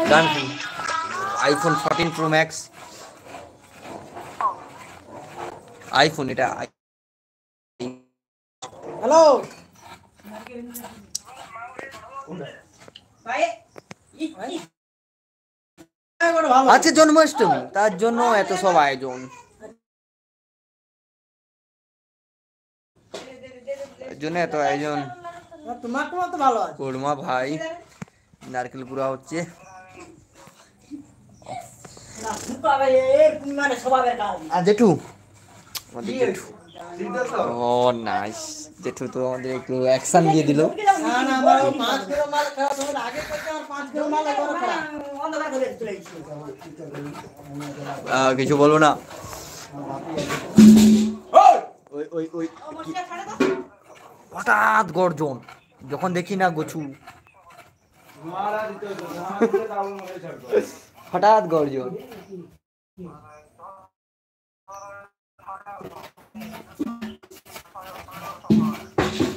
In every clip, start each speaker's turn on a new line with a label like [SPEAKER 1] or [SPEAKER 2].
[SPEAKER 1] গান iPhone 14 pro max iPhone এটা
[SPEAKER 2] hello
[SPEAKER 1] আজকে জন্মাষ্টমী তার জন্য এত সব আয়োজন জন্য এত আয়োজন
[SPEAKER 2] তোমার তো ভালো আছে
[SPEAKER 1] কোরমা ভাই নারকেল পুরা হচ্ছে জেঠু ও নাইস জেঠু তো আমাদের একটু অ্যাকশন দিয়ে দিল কিছু বলবো না হঠাৎ গর্জন যখন দেখি না গোছু হঠাৎ গর্জন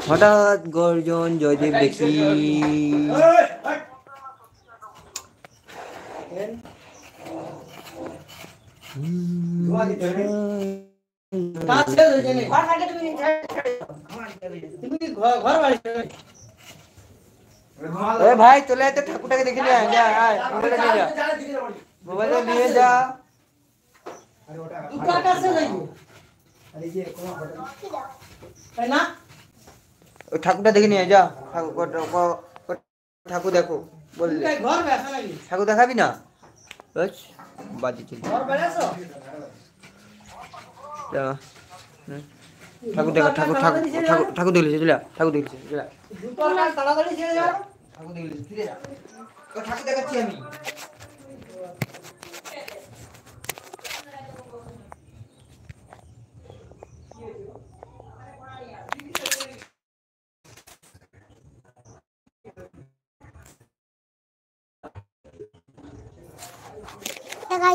[SPEAKER 1] হঠাৎ গর্জন জয়দেব দেখি ভাই চলে আয় তো ঠাকুরটাকে দেখে নিয়ে যা মোবাইলটা নিয়ে যা ঠাকুরটা দেখে নিয়ে যা ঠাকুর দেখো বললে ঠাকুর দেখাবি না বাজি ছিল ঠাকুর দেখা ঠাকুর ঠাকুর ঠাকুর ঠাকুর দেখলেছে চলে ঠাকুর দেখলেছে চলে ঠাকুর দেখলেছে ফিরে যা ঠাকুর দেখাচ্ছি আমি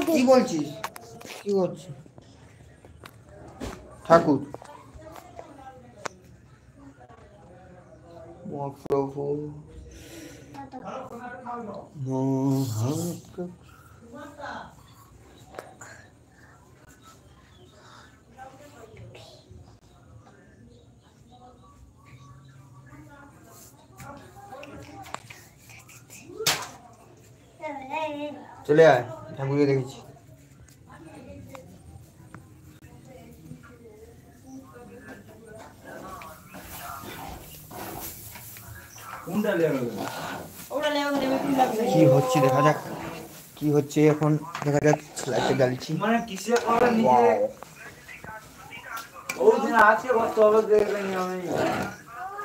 [SPEAKER 1] কি বলছিস কি করছিস ঠাকুর মহাপ্রভু চলে আয় ঠাকুরকে দেখেছি কি হচ্ছে দেখা যাক কি হচ্ছে এখন দেখা যাক লাইটে জ্বালিয়েছি
[SPEAKER 2] মানে কিসে করে নিজে ওই দিন আছে কত হবে দেখলেন আমি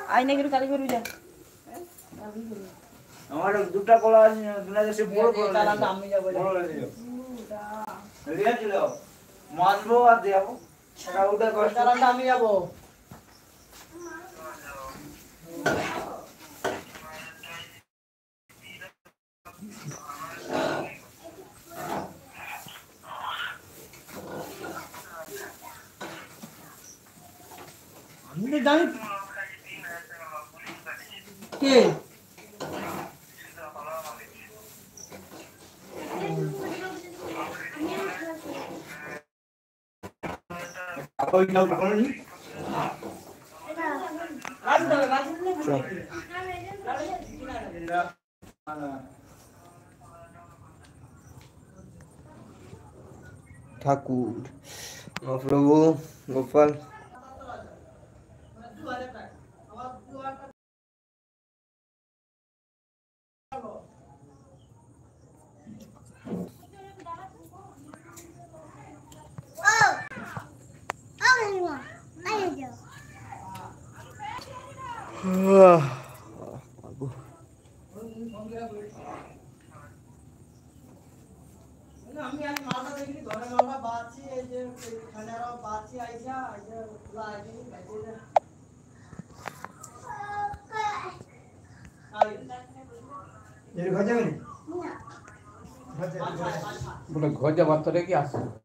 [SPEAKER 2] আইনে গিয়ে কালি করে যা আমার দুটো কলা আছে দুটো দেশে বড় বড় তাহলে আমি যাব বড় রিয়া ছিল মাছবো আর দেব সেটা উঠে কষ্ট তাহলে আমি যাব আমি জানি কে ওই নাও করনি
[SPEAKER 1] ঠাকুর মহাপ্রভু গোপাল
[SPEAKER 2] আমি আজ মালটা দেখি ঘরে মালটা বাঁচি এই যে খানারা বাঁচি আইছা এই যে খোলা আছে বাইরে
[SPEAKER 3] ঘর যাবার তো রেখে আসছে